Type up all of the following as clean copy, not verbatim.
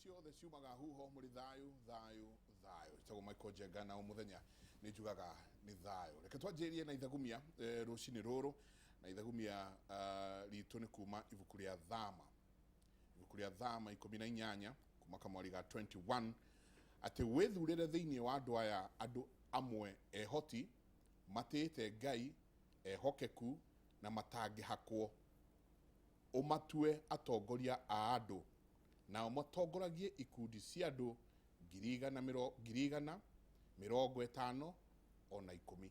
ciothe ciumaga huho muri thayu thayu thayu itago Michael Jenga na umuthenya ni njugaga ni thayu reke twanjirie na ithagumia rucini ruru na ithagumia ritu ni kuma ibuku ria thama 18 kuma kamwari ga 21 ati withurire thiini wa andu aya andu amwe ehoti matite Ngai ehokeku na matangihakwo umatue atongoria a andu na matongoragie ikundi cia andu 150 ona 10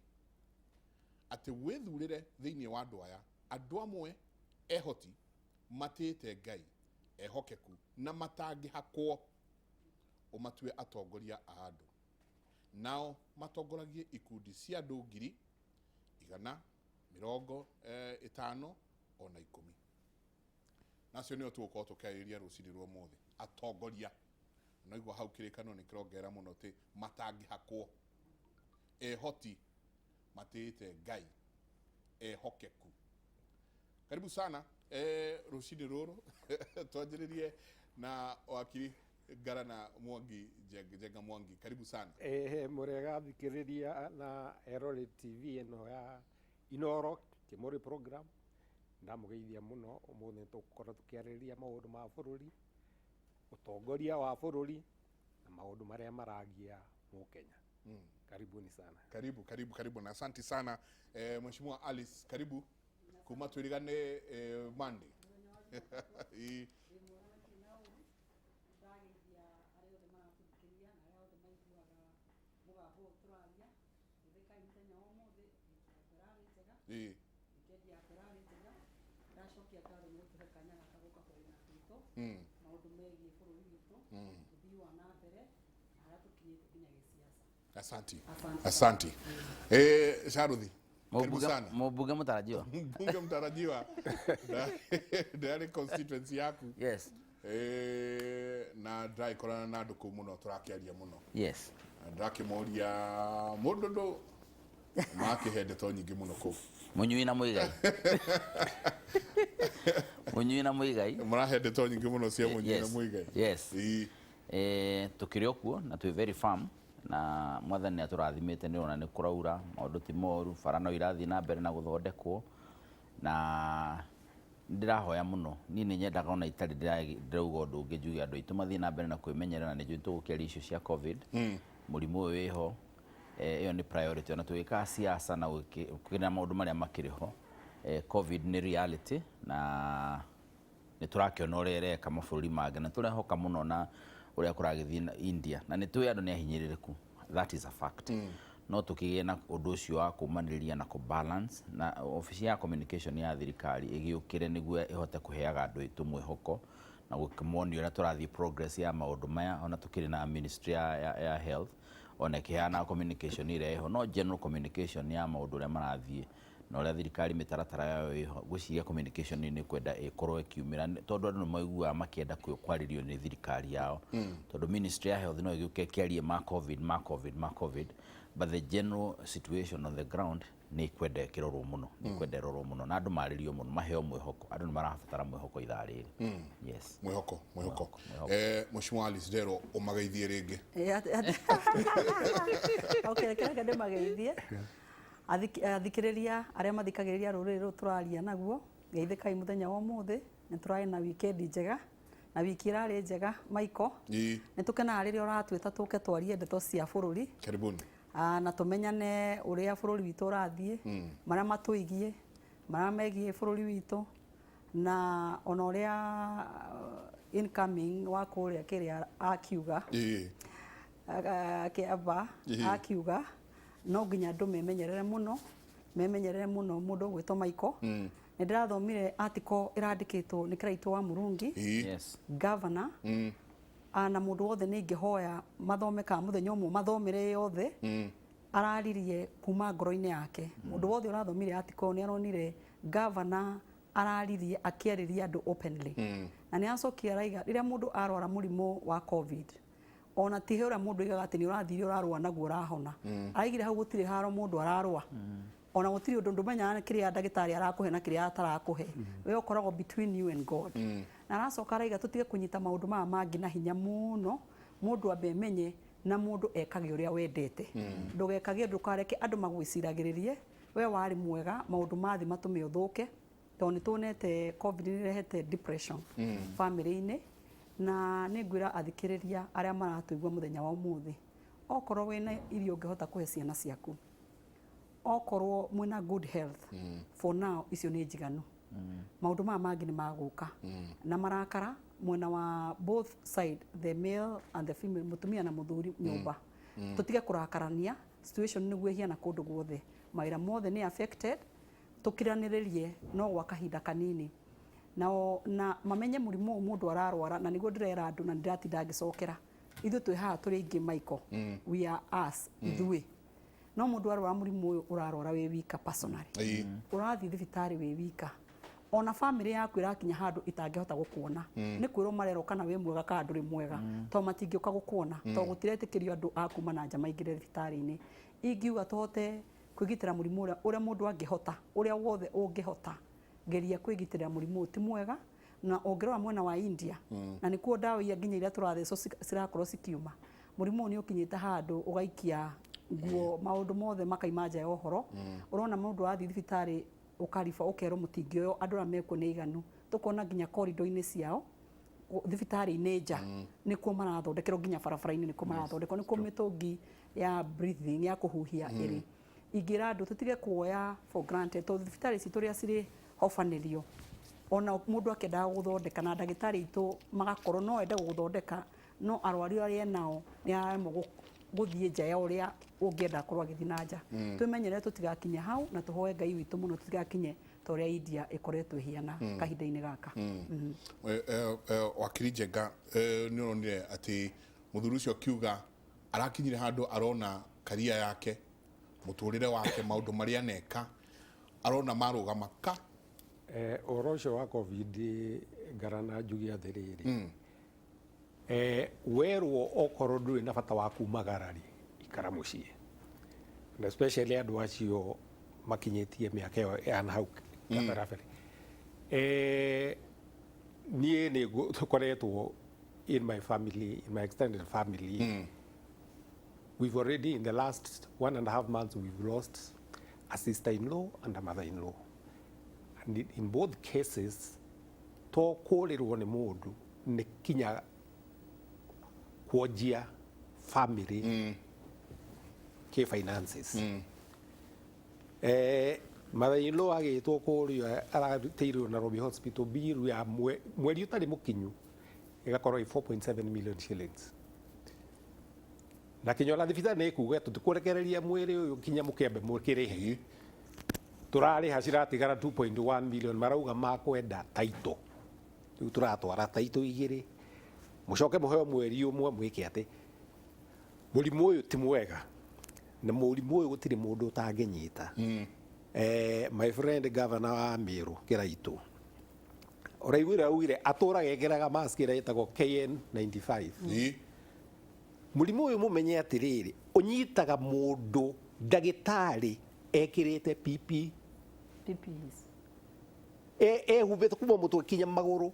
ati withurire thiini wa andu aya andu amwe ehoti matite Ngai ehokeku na matangihakwo umatue atongoria a andu nao matongoragie ikundi cia andu 150 ona 10 nacio nio tuko tukairia rucini rwa mothe atongoria na igwa hau kirikano ni kirongera muno ti matangihakwo ehoti matite Ngai ehokeku. Karibu sana rucini ruru twanjiririe na wakiri Garana Mwangi Jenga Mwangi, karibu sana. Murega thikiriria na Erore TV eno ya Inoro Kimori program ndamugeithia muno umuthi tukora tukiariria maundu ma bururi utongoria wa bururi na maundu maria maragia mu Kenya. Karibuni sana. Karibu na asante sana Mheshimiwa Alice, karibu kuma twirigane Monday. Asante. Sharuthi. Mbunge mtarajiwa. Mbunge mtarajiwa. Ndari constituency yaku. Yes. Na ndai korana na nduku muno turakiaria muno. Yes. Ndakimoria mundu makihende to nyingi muno ku. Munyui na muigai. Munyui na muigai. Murahende to nyingi muno cia munyui na muigai. Yes. Tukiri okuo na twi very firm na mwathani aturathimite ni ona ni kuraura maundu ti moru barano irathi na mbere na guthondekwo na ndirahoya muno ni nyendaga ona itari ndirauga undu ungi njuge andu itu mathii na mbere na kwimenyerera ni njui tugukiaria icio cia covid murimu uyu wiho iyo ni priority ona tuwika siasa na kwina maundu maria makiriho covid ni reality na ni turakiona uria ireka mabũrũri mangĩ na tũrehoka muno na uria kuragithii India na ni tuwe andu ni ahinyirireku, that is a fact. No tukigie na undu ucio wa kumaniriria na ku balance na ofisi ya communication ya thirikari igiukire niguo ihote kuheaga andu itu mwihoko na gukimoni uria turathii progress ya maundu maya ona tukiri na ministry ya health ona kiheana communication ire iho no general communication ya maundu uria marathii na uria thirikari mitaratara yayo iho guciria communication ni kwenda ikorwo ikiumira tondu andu maigua makienda kwaririo ni thirikari yao tondu ministry ya health no igiuke kiarie ma covid but the general situation on the ground ni kwenda kirorwo muno na andu maririo muno maheo mwihoko andu marabatara mwihoko ithariri. Yes, mwihoko Mheshimiwa Alice Dero umageithie ringi. Okay, kende mageithie athikiriria aria mathikagiriria ruriri ru turaria naguo geithikai muthenya wa umuthi ni turai na weekend njega na wiki irari njega Michael ni tukenaga riria uratwita tuke twarie ndeto cia bururi. Karibuni. Na tumenyane uria bururi witu urathie maria matuigie maria megie bururi witu na ona uria incoming wa kuria kiria akiuga akiaba akiuga no nginya andu memenyerere muno mundu gwitwo Michael. Ni ndirathomire article irandikitwo ni Kiraito wa Murungi. Yes. Governor. Na mundu wothe ni ngihoya mathome ka muthenya umwe mathomere yothe araririe kuma ngoro-ini yake. Mundu wothe urathomire article ni aronire governor araririe akiariria andu openly. Na ni acokia raiga riria mundu arwara murimu wa covid ona tihe uria mundu igaga ati ni urathire urarwa naguo urahona. Aigire hau gutire haro mundu ararwa ona gutiri undu ndumenya kiria ndagitari arakuhe na kiria atarakuhe we ukoragwo between you and God na aracoka araiga tutige kunyita maundu maya mangi na hinya muno mundu ambe menye na mundu ekage uria wendete ndugekage ndukareke andu magwiciragiririe we wari mwega maundu mathi matume uthuke to ni tunete covid ni rehete depression family-ini na ningwira athikiriria aria maratuigwa muthenya wa umuthi okorwo wina irio ungehota kuhe ciana ciaku okorwo mwina good health for now icio ni njiganu maundu maya mangi ni maguka na marakara mwena wa both side the male and the female mutumia na muthuri nyumba tutige kurakarania situation ni gwehia kundu guothe maira mothe ni affected tukiraniririe no gwa kahinda kanini na mamenye murimu mundu ararwara na niguo ndirera andu na ndiratinda ngicokera ithu twi haha turi ingi Michael we are us ithui no mundu arwara murimu uyu urarwara we wika personally urathi thibitari we wika ona family yaku irakinya handu itangihota gukuona ni kwiro marero kana we mwega kana nduri mwega to matingioka gukuona to gutiretikirio andu akuma na nja maingire thibitari-ini ingiuga tote kwigitira murimu uria mundu angihota uria wothe ungihota geria kwigitira murimu ti mwega na ongerwa mwena wa India na nikuo dawa ya nginya ira turatheco cirakorwo cikiuma murimu ni ukinyite handu ugaikia nguo maundu mothe makaimanja ya uhoro urona mundu wa thibitari ukarifa ukero mutingi uyo andu rameko ni iganu tukona nginya corridor-ini ciao thibitari-ini nja nikuo marathondekero nginya barabara-ini nikuo marathondekero nikuo mitungi ya breathing ya kuhuhia iri igira andu tutige kuoya for granted to thibitari citu ria ciri hofanirio ona mundu akenda guthondeka na ndagitari itu magakorwo no ende guthondeka no arwari aria nao ni aremo guthie nja ya uria ungienda korwo agithii na nja twimenyere tutigakinye hau na tuhoe Ngai witu muno tutigakinye ta uria India ikoretwo hiana kahinda-ini gaka wakiri Njenga ni uronire ati muthuri ucio kiuga arakinyire handu arona karia yake muturire wake maundu maria neka arona marugama ka uhoro ucio wa covid ngarana njugi athiriri werwo okorwo nduri na bata wa kumagarari ikara mucie and especially andu acio makinyitie miaka yo ya hau kataraferi nie ni tukoretwo in my family, in my extended family we've already in the last 1.5 months we've lost a sister-in-law and a mother-in-law and in both cases to kurirwo ni mundu ni kinya kuojia family ke finances mother-in-law agitwo kurio arateirwo na Robi Hospital bill ya mweri utari mukinyu igakorwo 4.7 million shillings na kinyola thibitari ni kuga tutikurekereria mwiri uyu kinya mukembe mukirihe turari haciratigara 2.1 million marauga makwenda taito riu turatwara taito igiri mucoke muheo mweri umwe mwike ati murimu uyu ti mwega na murimu uyu gutiri mundu utangenyita my friend governor wa Meru Kiraitu uraigwira uire atura gegeraga mask ira itagwo KN95 murimu uyu mumenye atiriri unyitaga mundu ndagitari ekirite PPs hubite kuma mutu kinya maguru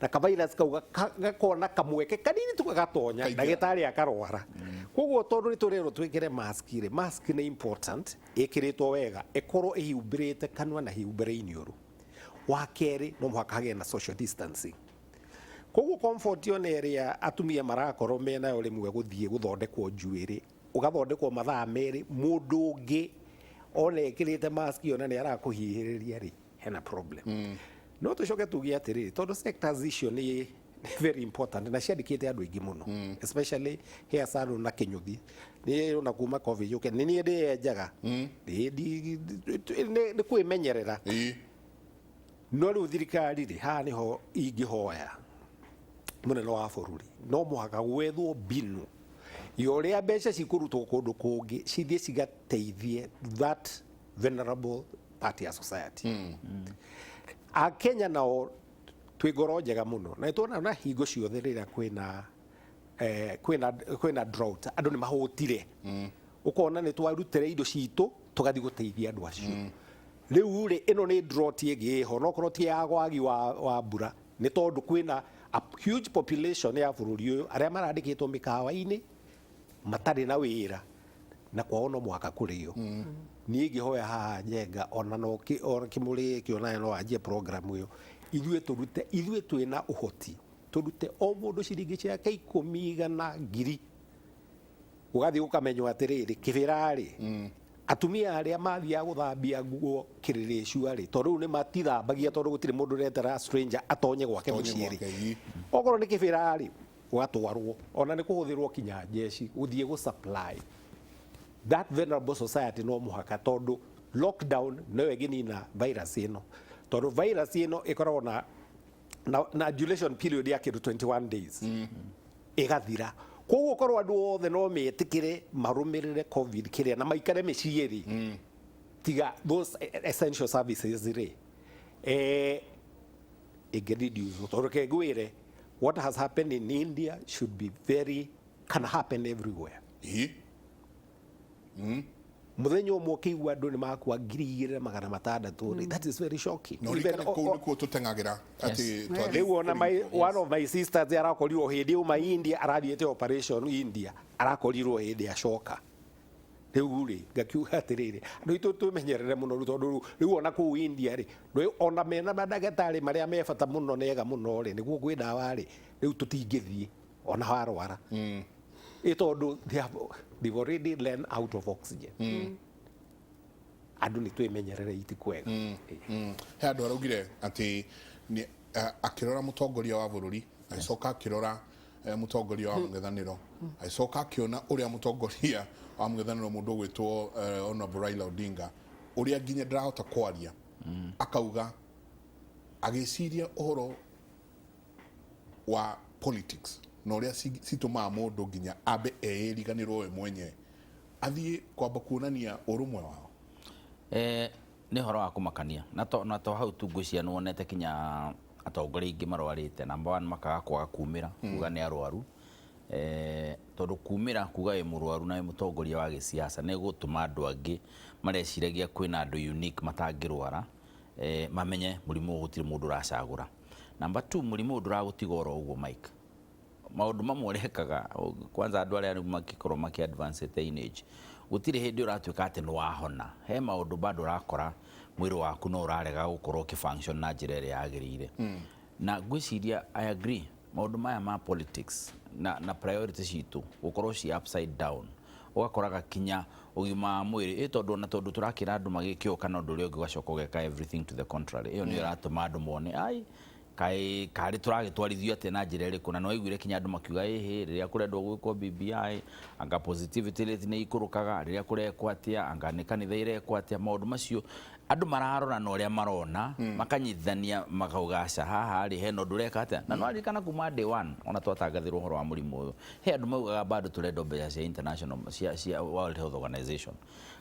na kavirus kauga gakona kamweke kanini tukagatonya ndagitari akarwara koguo tondu niturero twikire mask ni important ikiritwo wega ikorwo ihumbirite kanwa na hiumbire iniuru wa keri no muhaka hage na social distancing koguo comfort yo area atumia marakorwo mena yo rimwe guthie guthondekwo njuiri ugathondekwo mathaa meri mundu ungi ona ikirite mask yo na ni arakuhihiriria ri hena problem no tucoke tugie atiriri tondu sectors icio ni very important na ciandikite andu aingi muno especially hair salon na kinyuthi ni ona kuma covid yuke ni ni ndienjaga ni kwimenyerera no riu thirikari ri ha niho ingihoya munene wa bururi no muhaka gwethwo binu yoria mbeca cikurutwo kundu kungi cithie cigateithie that vulnerable part ya society Akenya nao twigoro njega muno na tuona na hingo ciothe rira kwina drought andu ni mahutire ukona ni twarutire indo citu tugathi guteithia andu acio riu ri ino ni drought igi ho no korwo ti ya wagi wa mbura ni tondu kwina a huge population ya bururi uyu aria marandikitwo mikawa-ini matari na wira na kwao no mwaka kurio ni ngihoya haha nyenga ona no kimuri kiona no anjie program uyu ithuĩ twĩna ũhoti tũrute o mũndũ ciringi ciake 10,000 ngiri ũgathiĩ ũkamenywo atĩrĩrĩ kĩbĩra-rĩ atumia arĩa mathiaga gũthambia nguo kĩrĩrĩcua-rĩ tondũ rĩu nĩ matithambagia tondũ gũtirĩ mũndũ ũretera stranger atonye gwake mũciĩ-rĩ okorwo nĩ kĩbĩra-rĩ ũgatwarwo ona nĩ kũhũthĩrwo kinya njeci gũthiĩ gũ-supply that venerable society no mũhaka tondũ lockdown nĩyo ĩngĩnina virus ĩno tondũ virus ĩno ĩkoragwo na duration period ya kĩndũ 21 days ĩgathira koguo korwo andũ othe no metĩkĩre marũmĩrĩre covid kĩrĩa na maikare mĩciĩ-rĩ tiga those essential services-rĩ ĩngĩ-reduce tondũ kengwĩre what has happened in India should be can happen everywhere muthenya umwe ukigwa andu ni makua 2,600 that is very shocking no rikana ko nikuo tutengagira ati riu ona one of my sisters arakorirwo hindi uma India arathiete operation India arakorirwo hindi acoka riu ri ngakiuga atiriri andu itu tumenyerere muno tondu riu ona ku India ri ona mena madagitari maria mebata muno nega muno ri niguo gwi dawa ri riu tutingithie ona warwara tondu they've already learned out of oxygen andu ni twimenyerere iti kwega he andu araugire ati akirora mutongoria wa bururi acoka akirora mutongoria wa mung'ethaniro acoka akiona uria mutongoria wa mung'ethaniro mundu gwitwo Honorable Raila Odinga uria nginya ndirahota kwaria akauga agiciria uhoro wa politics na uria situmaa mundu nginya ambe eiriganirwo we mwenye athie kwamba kuonania urumwe wao ni horo wa kumakania na to hau tu ngwiciria ni wonete kinya atongoria ingi marwarite number 1 makaga kwaga kumira kuga ni arwaru tondu kumira kuga we murwaru na we mutongoria wa gisiasa ni gutuma andu angi mareciragia kwina andu unique matangirwara mamenye murimu gutiri mundu uracagura number 2 murimu nduragutiga oro uguo Mike maundu mamwe urekaga kwanza andu aria makikorwo maki advanced age gutire hindi uratuika ati ni wahona he maundu bado urakora mwiri waku no urarega gukorwo ki function na njira iria yagirire na gwiciria I agree maundu maya ma politics na priorities citu gukorwo ci upside down ugakoraga kinya ugima mwiri tondu turakira andu magikio kana undu uri ungi ugacoka ugeka everything to the contrary iyo ni iratuma andu mone ai kari turagitwarithio ate na njira iriku na no iguire kinya andu makiuga riria kurendwo gwikwo BBI anga positivity rate ni ikurukaga riria kurekwo atia anga ni kanitha irekwo atia maundu macio andu mararora na uria marona makanyithania makaugaca haha ri he no ndureka atia na no arikana kuma day 1 ona twatangathirwo horo wa murimu uyu he andu maugaga bado turendo mbeca cia international cia World Health Organization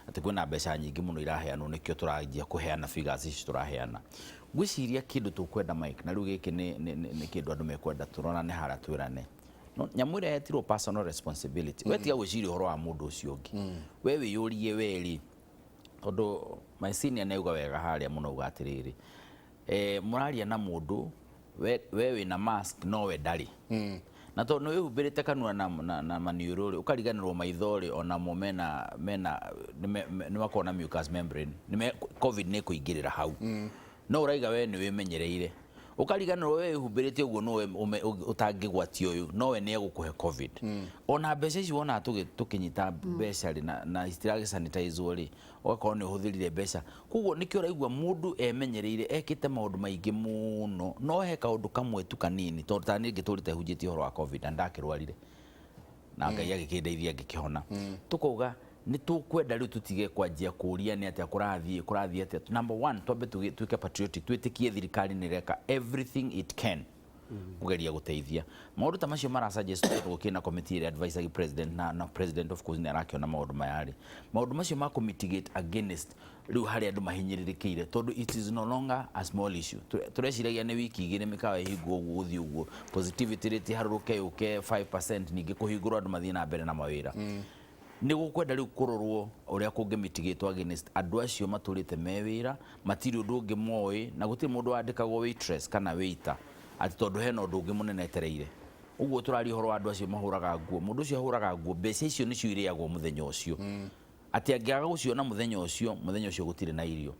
ati kwina mbeca nyingi muno iraheanwo nikio turajia kuheana figures ici turaheana gwiciria kindu tukwenda Mike na riu giki ni kindu andu mekwenda turona ni hara twirane no nyamwira yetirwo personal responsibility wetiga gwiciria horo wa mundu ucio ungi we wiyurie weri tondu my senior neuga wega haria muno ugatiriri muraria na mundu we wina mask no we ndari na to no wihubirite kanua na maniururi ukariganirwo maithori ona mo mena ni wakona mucous membrane covid ni kuingirira hau no uraiga we ni wimenyereire ukariganirwo we wihubirite uguo no utangigwatio uyu no we ni egukuhe covid ona mbeca ici wona tukinyita mbeca na istirage sanitize ri ugakorwo ni uhuthirire mbeca kuguo nikio raigua mundu emenyereire ekite maundu maingi muno no he kaundu kamwe tu kanini tondu ta ni ngiturite hunjitie horo wa covid ndakirwarire na Ngai agikindeithia ngikihona tukuga ni tukwenda riu tutige kwanjia kuria ni atia kurathie atia number 1 twambe tuike patriotic twitikie thirikari ni reka everything it can kugeria guteithia maundu ta macio marasuggest gukina committee ire advisory president na president of course ni arakiona maundu mayari maundu macio ma mitigate against riu hari andu mahinyirikiire tondu it is no longer a small issue tureciragia ni wiki igire mikawa ihingwo guthi uguo positivity rate haruruke uke 5% ningi kuhingurwa andu mathie na mbere na mawira nĩ gũkwenda rĩu kũrorwo ũrĩa kũngĩmitigĩtwo against andũ acio matũrĩte me wĩra matirĩ ũndũ ũngĩ moĩ na gũtirĩ mũndũ wandĩkagwo waitress kana waiter atĩ tondũ hena ũndũ ũngĩ mũnene etereire. Ũguo tũraria ũhoro wa andũ acio mahũraga nguo, mũndũ ũcio ahũraga nguo, mbeca icio nĩcio irĩagwo mũthenya ũcio. Atĩ angĩaga gũciona mũthenya ũcio gũtirĩ na irio.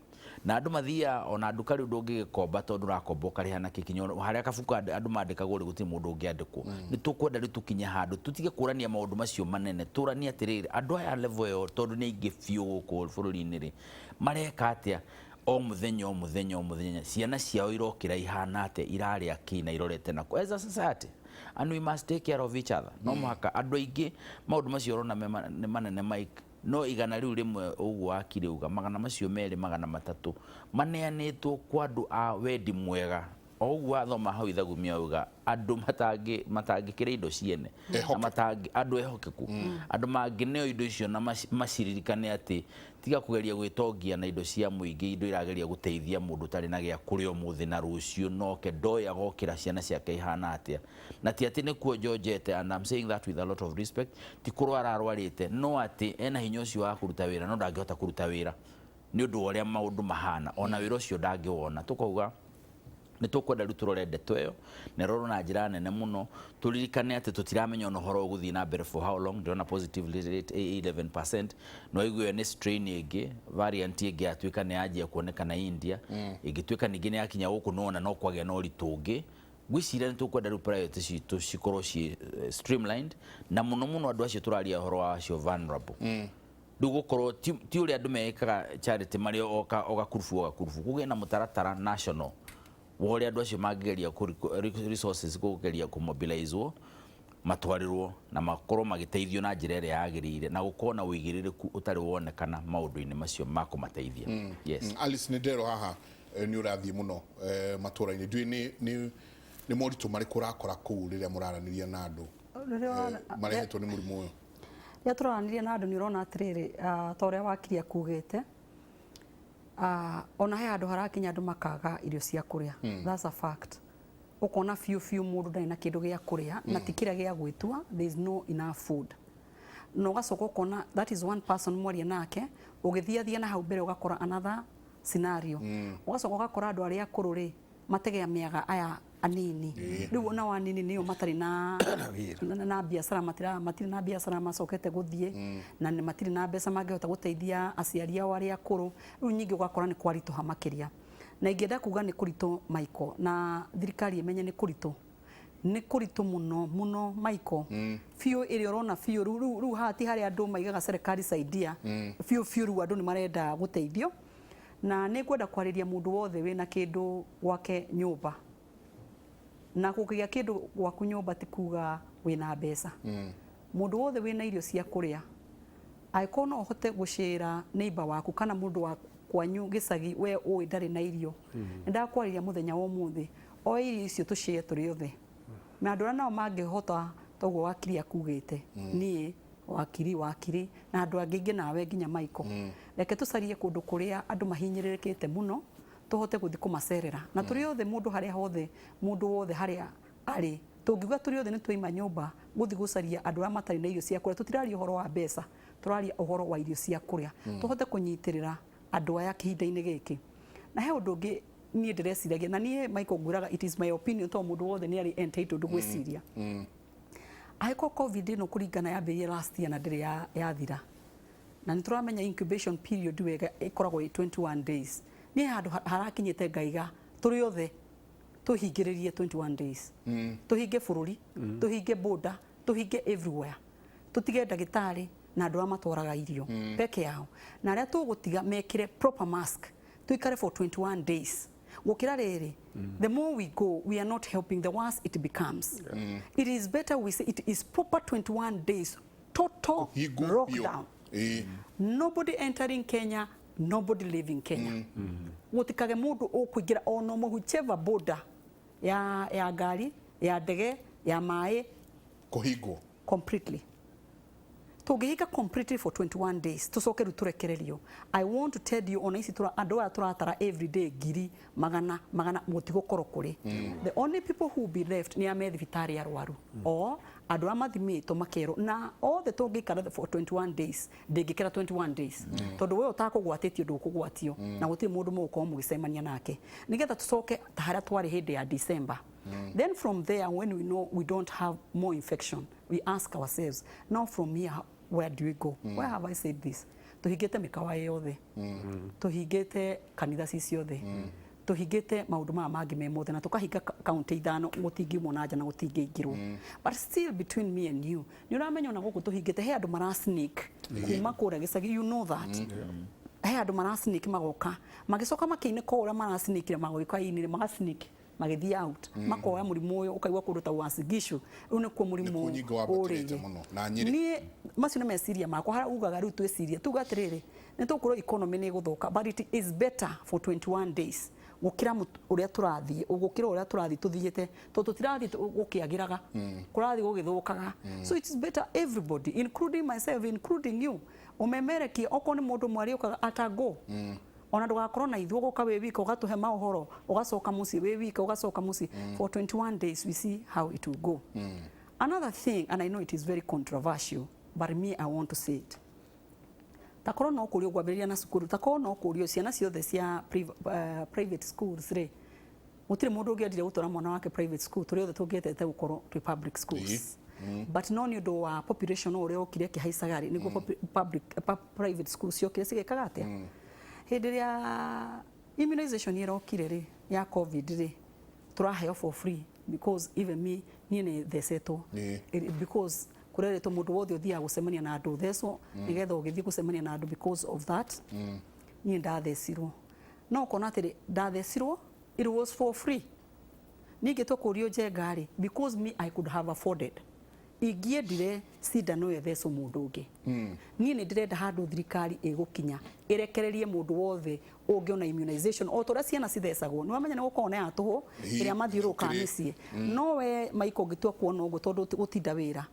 Na andũ mathiaga ona nduka rĩu ndũngĩgĩkomba tondũ ũrakomba ũkarĩha na kĩkinyo harĩa kabuku andũ mandĩkagwo rĩ gũtirĩ mũndũ ũngĩandĩkwo. Nĩ tũkwenda rĩu tũkinye handũ tũtige kũrania maũndũ macio manene, tũranie atĩrĩrĩ andũ aya level ĩyo tondũ nĩ aingĩ biũ gũkũ bũrũri-inĩ rĩ mareka atĩa o mũthenya ciana ciao irokĩra ihana atĩa irarĩa kĩ na irorete nako as a society, and we must take care of each other. No mũhaka andũ aingĩ maũndũ macio ũrona nĩ manene Mike, no igana riu rimwe ũguo akireuga magana macio merĩ magana matatũ maneanĩtwo kwa andũ a wendi mwega. Ũguo athoma hau ithagumia auga andũ matangĩkĩra indo ciene na andũ ehokeku, andũ mangĩneo indo icio na maciririkane atĩ tiga kũgeria gwĩtongia na indo cia mũingĩ, indo irageria gũteithia mũndũ ũtarĩ na gĩa kũrĩa ũmũthĩ na rũciũ noke ndoĩ agokĩra ciana ciake ihana atĩa. Na ti atĩ nĩkuo njojete, and I'm saying that with a lot of respect, ti kũrwara arwarĩte, no atĩ ena hinya ũcio wa kũruta wĩra no ndangĩhota kũruta wĩra nĩ ũndũ wa ũrĩa maũndũ mahana, ona wĩra ũcio ndangĩwona. Tũkauga nĩ tũkwenda rĩu tũrore ndeto ĩyo na rorwo na njĩra nene mũno, tũririkane atĩ tũtiramenya ona ũhoro ũgũthiĩ na mbere for how long. Ndĩrona positive rate 11%, no igwe nĩ strain ĩngĩ, variant ĩngĩ yatuĩka nĩ yanjia kuonekana India, ĩngĩtuĩka ningĩ nĩ yakinya gũkũ nona no kwagĩa na ũritũ ũngĩ. Ngwĩciria nĩ tũkwenda rĩu priority citũ cikorwo ci streamlined, na mũno andũ acio tũraria ũhoro wa acio vulnerable. Rĩu gũkorwo ti ũrĩa andũ mekaga charity marĩ ogakurubu kũgĩe na mũtaratara national wa ũrĩa andũ acio mangĩgeria resources kũgeria kũmobilizwo matwarirwo na makorwo magĩteithio na njĩra ĩrĩa yagĩrĩire na gũkorwo na ũigĩrĩrĩku ũtarĩ wonekana maũndũ-inĩ macio ma kũmateithia. Yes. Alice Ndero haha nĩ ũrathiĩ mũno matũra-inĩ, ndũĩ nĩ moritũ marĩkũ ũrakora kũu rĩrĩa mũraranĩria na andũ marehetwo nĩ mũrimũ ũyũ? Rĩrĩa tũraranĩria na andũ nĩ ũrona atĩrĩrĩ, ta ũrĩa wakiri akugĩte, ona he handũ harakinya andũ makaga irio cia kũrĩa. That's a fact. Ũkona biũ mũndũ ndarĩ na kĩndũ gĩa kũrĩa na ti kĩrĩa gĩa gwĩtua, there is no enough food. Na ũgacoka ũkona that is one person mwaria nake, ũgĩthiathia na hau mbere ũgakora another scenario. Ũgacoka ũgakora andũ arĩa akũrũ rĩ mategea mĩaga aya anini. Rĩu ona wa anini nĩo matarĩ na biacara, matirĩ na biacara macokete gũthiĩ na matirĩ na mbeca mangĩhota gũteithia aciari ao arĩa akũrũ. Rĩu nyingĩ ũgakora nĩ kwaritũha makĩria. Na ingĩenda kuga nĩ kũritũ Michael, na thirikari ĩmenye nĩ kũritũ mũno Michael. Biũ ĩrĩa ũrona biũ rĩu hati harĩa andũ maigaga serikali saidia, biũ rĩu andũ nĩ marenda gũteithio. Na nĩ ngwenda kwarĩria mũndũ wothe wĩna kĩndũ gwake nyũmba. Na gũkĩgĩa kĩndũ gwaku nyũmba ti kuga wĩna mbeca. Mũndũ wothe wĩna irio cia kũrĩa, angĩkorwo no ũhote gũcĩra neighbor waku kana mũndũ wa kwanyu gĩcagi we ũĩ ndarĩ na irio, nĩndakwarĩria mũthenya wa ũmũthĩ o irio icio tũcĩe tũrĩ othe. Na andũ arĩa nao mangĩhota toguo wakiri akugĩte, niĩ wakiri na andũ angĩ nawe nginya Michael, reke tũcarie kũndũ kũrĩa andũ mahinyĩrĩrĩkĩte mũno tũhote gũthiĩ kũmacerera. Na tũrĩ othe mũndũ wothe harĩa arĩ, tũngiuga tũrĩ othe nĩ twaima nyũmba gũthiĩ gũcaria andũ arĩa matarĩ na irio cia kũrĩa, tũtiraria ũhoro wa mbeca, tũraria ũhoro wa irio cia kũrĩa, tũhote kũnyitĩrĩra andũ aya kĩhinda-inĩ gĩkĩ. Na he ũndũ ũngĩ niĩ ndĩreciragia, na niĩ Michael ngwĩraga it is my opinion, to mũndũ wothe nĩ arĩ entitled gwĩciria. Angĩkorwo COVID ĩno kũringana yambĩrĩirie last year na ndĩrĩ yathira, na nĩ tũramenya incubation period wega ĩkoragwo 21 days, niĩ handũ harakinyĩte ngaiga tũrĩ othe tũhingĩrĩrie 21 days. Tũhinge bũrũri, tũhinge border, tũhinge everywhere, tũtige ndagĩtarĩ na andũ arĩa matwaraga irio peke yao, na arĩa tũgũtiga mekĩre proper mask, tuikare for 21 days. Gũkĩra rĩrĩ, the more we go, we are not helping, the worse it becomes. It is better we say it is proper 21 days, total lockdown. Nobody entering Kenya, nobody leaving Kenya. Gũtikage mũndũ ũkũingĩra ono whichever border ya ngari, ya ndege, ya maĩ kũhingwo completely. tũngĩhika completely for 21 days tucoke rĩu tũrekererio. I want to tell you ona ici andũ aya tũratara every day ngiri magana mũtigũkorwo kũrĩ. The only people who be left nĩ ame thibitarĩ arwaru or andũ arĩa mathimĩtwo makerwo na othe tũngĩikara for 21 days ndĩngĩkĩra 21 days tondũ we ũtakũgwatĩtio ndũkũgwatio na gũtirĩ mũndũ mũgũkorwo mũgĩcemania nake nĩgetha tũcoke ta harĩa twarĩ hĩndĩ ya December. Then from there, when we know we don't have more infection, we ask ourselves, now from here, where do we go? Where have I said this? Tuhigete mikawa yothe. Tuhigete kanitha ciothe. Tuhigete maundu maya mangi me mothe na tukahinga kaunti ithano gutingimwo na nja na gutingĩingĩrwo. But still between me and you, ni uramenya ona guku tuhigete he andu mara sneak kuma kũrĩa gĩcagi, you know that. He andu mara sneak magoka magicoka makĩinĩka ũrĩa mara sneakire magoka inire maga sneak magĩthiĩ out makoya mũrimũ ũyũ ũkaigua kũndũ ta Uasin-Gishu rĩu nĩkuo mũrimũ ũrĩte niĩ macio nĩ meciria makwa harĩa ugaga rĩu twĩciria tuga atĩrĩrĩ nĩ tũkũrwo economy nĩ gũthũka but it is better for 21 days gũkĩra ũrĩa tũrathiĩ tũthiĩte tondũ tũtirathiĩ gũkĩagĩraga kũrathiĩ gũgĩthũkaga. So it is better everybody including myself including you ũmemerekie okorwo nĩ mũndũ mwari ũkaga atago ona ndũgakorwo na ithuĩ gũka wĩ wika ũgatũhe maũhoro ũgacoka mũciĩ wĩ wika ũgacoka mũciĩ for 21 days we see how it will go. Another thing, and I know it is very controversial, but me I want to say it. Takorwo no kũrio gwambĩrĩria na cukuru takorwo no kũrio ciana ciothe cia private schools rĩ gũtirĩ mũndũ ũngĩendire gũtwara mwana wake private school tũrĩ othe tũngĩetete gũkorwo twĩ public schools. But no nĩ ũndũ wa population ũrĩa ũkire kĩhaicaga rĩ nĩguo private schools ciokire cigĩkaga atĩa. Hĩndĩ ĩrĩa immunization ĩrokire rĩ ya COVID rĩ tũraheo for free because even me niĩ nĩ thecetwo because kũreretwo mũndũ wothe ũthiaga gũcemania na andũ thecwo nĩgetha ũgĩthiĩ gũcemania na andũ because of that niĩ ndathecirwo no ũkona atĩrĩ ndathecirwo it was for free ningĩ tũkũrio njenga rĩ because me I could have afforded ingĩendire cindano ĩyo thecwo mũndũ ũngĩ niĩ nĩ ndĩrenda handũ thirikari ĩgũkinya ĩrekererie mũndũ wothe ũngĩona immunization o tũrĩa ciana cithecagwo nĩ wamenya nĩ gũkorwo na ya tũhũ ĩrĩa mathiũrũrũkaga mĩciĩ no we maiko ũngĩtua kuona ũguo tondũ gũtinda wĩra.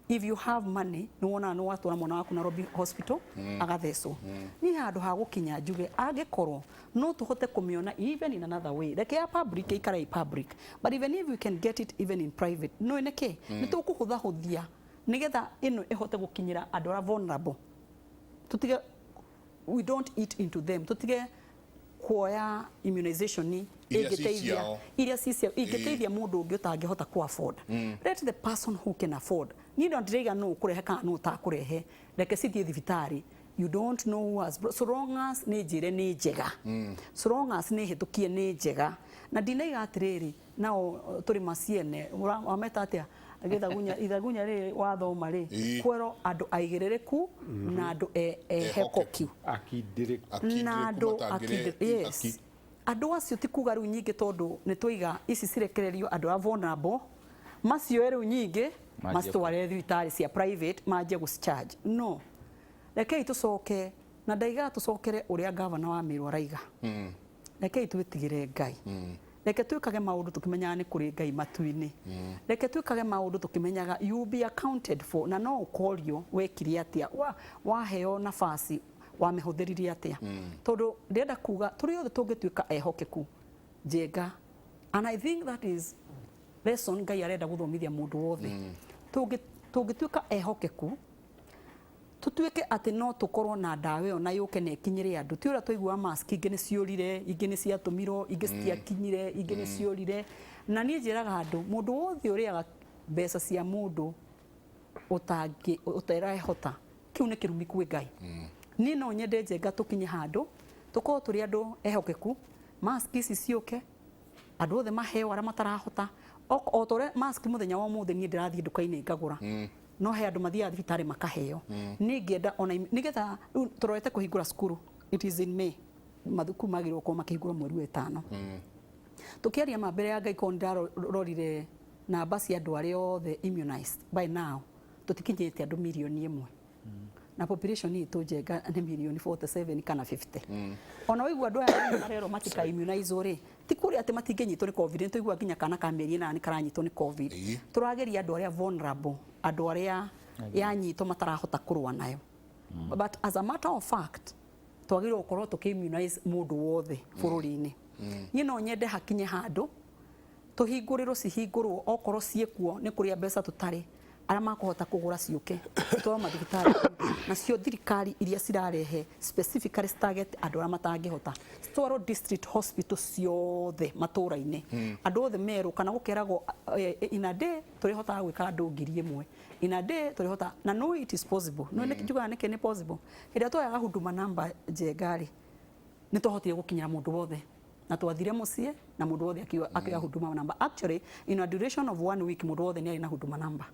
If you have money nĩ wonaga nĩ watwara mwana waku Nairobi hospital agathecwo niĩ handũ ha gũkinya njuge angĩkorwo no tũhote kũmĩona even in another way reke ya public ĩikare public but even if we can get it even in private no nĩkĩ nĩ tũkũhũthahũthia nĩgetha ĩno ĩhote gũkinyĩra andũ arĩa vulnerable tutige we don't eat into them tutige kuoya immunization ingĩteithia iria ingĩteithia mũndũ ũngĩ ũtangĩhota ku afford. Let the person who can afford niĩ ndo ndĩraiga no kũrehe kana no ũtakũrehe reke cithiĩ thibitarĩ you don't know who has so long as nĩ njĩre nĩ njega so long as nĩ hĩtũkie nĩ njega na ndinaiga atĩrĩrĩ nao tũrĩ maciene wameta atĩa ithagunya rĩ wathoma rĩ kwero andũ aigĩrĩrĩku na andũ ehekoki na andũ yes andũ acio ti kuga rĩu nyingĩ tondũ nĩ tũiga ici cirekererio andũ a vulnerable macio rĩu nyingĩ macitware thibitarĩ cia private manjie gũcicharge no rekei tũcoke na ndaiga tũcokere ũrĩa gavana wa Meru araiga rekei twĩtigĩre Ngai reke twĩkage maũndũ tũkĩmenyaga nĩ kũrĩ Ngai matu-inĩ reke twĩkage maũndũ tũkĩmenyaga you be accounted for na no ũkorio wekire atĩa waheo nafasi wamĩhũthĩrire atĩa tondũ ndĩrenda kuga tũrĩ othe tũngĩtuĩka ehokeku njenga and I think that is lesson Ngai arenda gũthomithia mũndũ wothe tũngĩtuĩka ehokeku tutuĩke atĩ no tũkorwo na ndawa ĩyo na yũke na ĩkinyĩre andũ ti ũrĩa tũigua mask ingĩ nĩ ciũrire ingĩ nĩ ciatũmirwo ingĩ citiakinyire ingĩ nĩ ciũrire na niĩ njĩraga andũ mũndũ wothe ũrĩaga mbeca cia mũndũ ũtarahota kĩu nĩ kĩrumi kwĩ Ngai niĩ no nyende njenga tũkinye handũ tũkorwo tũrĩ andũ ehokeku mask ici ciũke andũ othe maheo arĩa matarahota o tũrĩa mask mũthenya wa ũmũthĩ niĩ ndĩrathiĩ nduka-inĩ ngagũra no he andũ mathiaga thibitarĩ makaheo nĩ ngĩenda ona nĩgetha tũrorete kũhingũra cukuru it is in May mathukuru magĩrĩirwo gũkorwo makĩhingũrwo mweri wa ĩtano tũkĩaria ma mbere ya Ngai korwo ndarorire namba cia andũ arĩa othe immunized by now tũtikinyĩte andũ mirioni 1 na population itũ njenga nĩ mirioni 47 kana 50 ona waigua andũ aya marerwo matika immunize rĩ ti kũrĩ atĩ matingĩnyitwo nĩ COVID nĩ tũigua nginya kana ka mĩeri 8 karanyitwo nĩ COVID tũrageria andũ arĩa vulnerable andũ arĩa yanyitwo matarahota kũrũa nayo. But as a matter of fact, twagĩrĩirwo gũkorwo tũkĩ-immunize mũndũ wothe bũrũri-inĩ. Niĩ no nyende hakinye handũ tũhingũrĩrwo cihingũrwo okorwo ciĩkuo nĩ kũrĩa mbeca tũtarĩ arĩa makũhota kũgũra ciũke tũtwarwo mathibitarĩ nacio thirikari iria cirarehe specifically target andũ arĩa matangĩhota citwarwo district hospital ciothe matũũra-inĩ andũ othe merũ kana gũkeragwo in a day tũrĩhotaga gwĩka andũ 1,000 in a day tũrĩhota na no it is possible no nĩ njugaga nĩkĩ nĩ possible hĩndĩ twayaga Huduma Namba njengari nĩ tũhotire gũkinyĩra mũndũ wothe na twathire mũciĩ na mũndũ wothe akĩoya Huduma Namba. Actually in a duration of 1 week mũndũ wothe nĩ arĩ na Huduma Namba.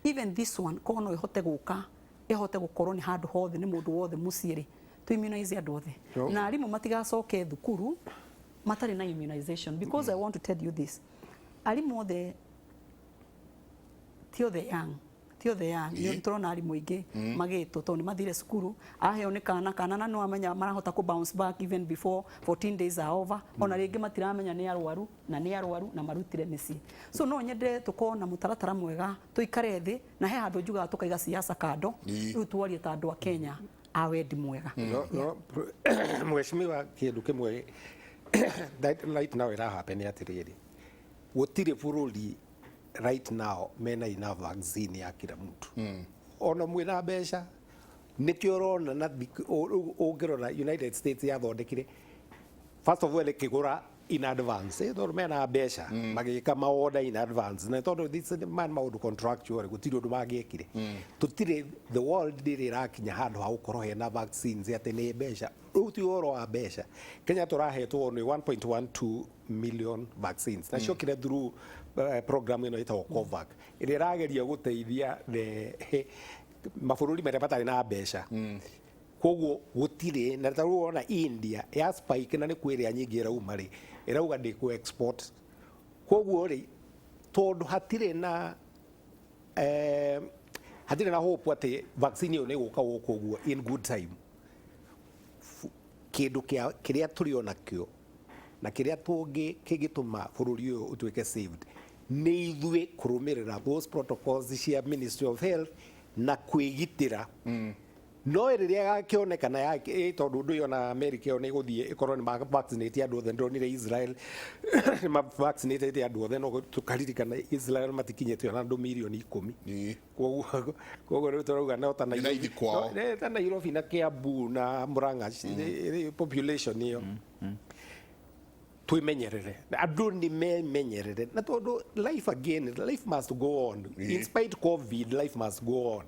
Even this one kono no ihote gũka ihote gũkorwo nĩ handũ hothe nĩ mũndũ wothe mũciĩ tu immunize andũ othe na arimũ matigacoke thukuru matarĩ na immunization because I want to tell you this arimũ othe ti othe young nĩ tũrona arimũ aingĩ magĩtwo tondũ nĩ mathire cukuru aheo nĩ kana na no amenya marahota ku bounce back even before 14 days are over ona rĩngĩ matiramenya nĩ arwaru na marutire mĩciĩ. So no nyende tũkorwo na mũtaratara mwega tũikare thĩ na he handũ njugaga tũkaiga siasa kando rĩu twarie ta andũ a Kenya a wendi mwega. Mheshimiwa kĩndũ kĩmwe right now ĩrahappen atĩrĩrĩ gũtirĩ bũrũri right now mena ina vaccine ya kila mtu ona mwina mbeca nikio urona na ungirona United States yathondekire first of all kigura in advance tondu mena mbeca magika maorder in advance na tondu this man maundu contractual gutiri undu magiekire tutire the world ndiri rakinya handu ha gukorwo hena vaccines ate ni mbeca riu ti oro wa mbeca Kenya turahetwo ni 1.12 million vaccines na ciokire through program ino ĩtagwo COVAX ĩrĩa ĩrageria gũteithia mabũrũri marĩa matarĩ na mbeca koguo gũtirĩ na tarĩu ona India ya spike na nĩ kwĩrĩa nyingĩ ĩrauma rĩ ĩrauga ndĩ ku export koguo rĩ tondũ hatirĩ na hope atĩ vaccine ĩyo nĩ gũka gũkũ ũguo in good time kĩndũ kĩrĩa tũrĩ onakĩo na kĩrĩa kĩngĩtũma bũrũri ũyũ ũtuĩke saved nĩ ithuĩ kũrũmĩrĩra those protocols cia Ministry of Health na kwĩgitĩra no rĩrĩa gakĩonekana tondũ ũndũ ũyũ na America nĩ gũthiĩ ĩkorwo nĩ vaccinate andũ othe ndonire Israel nĩ vaccinate andũ othe no tũkaririkana Israel matikinyĩte ona andũ milioni 10 koguo rĩu tũrauga no ta Nairobi na Kiambu na Murang'a population ĩyo twimenyerere andu ni memenyerere na tondu life must go on in spite COVID life must go on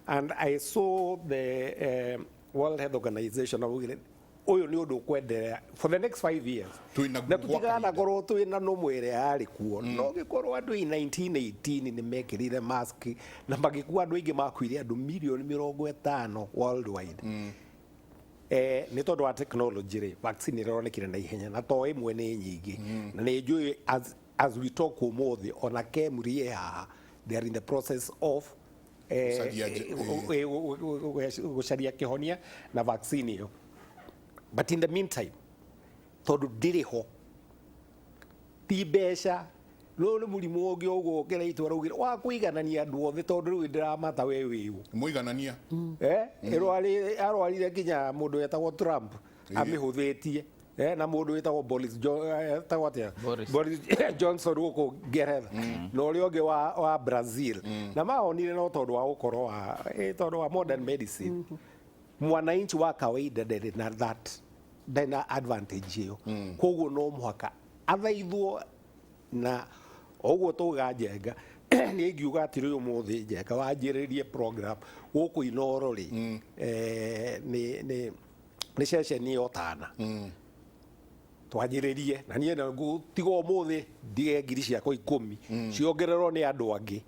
and I saw the World Health Organization uyu ni undu kwenderea for the next 5 years na tutigana korwo twina no mwere ari kuo no gikorwo andu 1918 ni mekirire mask na magikuwa andu ingi makuire andu milioni 50 worldwide nĩ tondũ wa technology rĩ vaccine ĩronekire na ihenya na to ĩmwe nĩ nyingĩ na nĩ njũĩ as we talk ũmũthĩ ona Kemri haha they are in the process of gũcaria kĩhonia na vaccine ĩyo but in the meantime tondũ ndĩrĩ ho ti mbeca no nĩ mũrimũ ũngĩ ũguo ũkĩreitwo araugire wa kũiganania andũ othe tondũ rĩu ndĩramata we wĩu mũiganania arwarire nginya mũndũ wetagwo Trump amĩhũthĩtie na mũndũ wetagwo Boris Johnson gũkũ Ngeretha na ũrĩa ũngĩ wa Brazil na mahonire no tondũ wa gũkorwo tondũ wa modern medicine mwananchi wa kawaida ndarĩ na that ndina advantage ĩyo koguo no mũhaka athaithwo na oguo tuga njenga ni ngiuga atiri umuthi njenga wanjiririe program guku Inoro ri ni session yo tana twanjiririe na nie na tigo umuthi ndige ngiri ciakwa 10 ciongererwo ni andu angi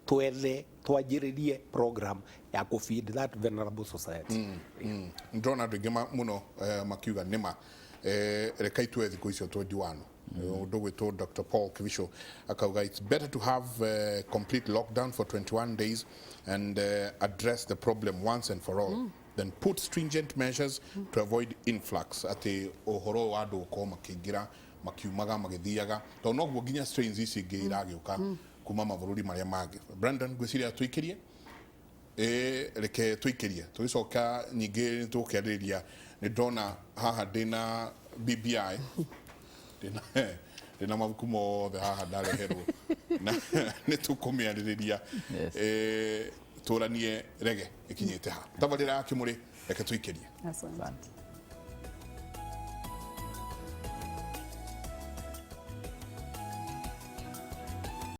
twethe twanjiririe program ya ku feed that vulnerable society ndona andu ingi muno makiuga nima reka itwe thikũ icio 21 Dr. Paul Kivisho akauga it's better to have complete lockdown for 21 days and address the problem once and for all than put stringent measures to avoid influx ati ohoro wa andu ko makiingira makiumaga magithiaga to no guo nginya strains ici ingi iragiuka kuma mabũrũri marĩa mangĩ. Brandon gwiciria tuikirie reke tuikirie tugicoka nyingi tukiarĩrĩria nĩ ndona haha ndĩna BBI ndĩna mabuku mothe haha ndareherwo na nĩ tũkũmĩarĩrĩria tũranie rege ikinyĩte ha tabarĩra ya Kĩmũrĩ reke tuikirie. Asante.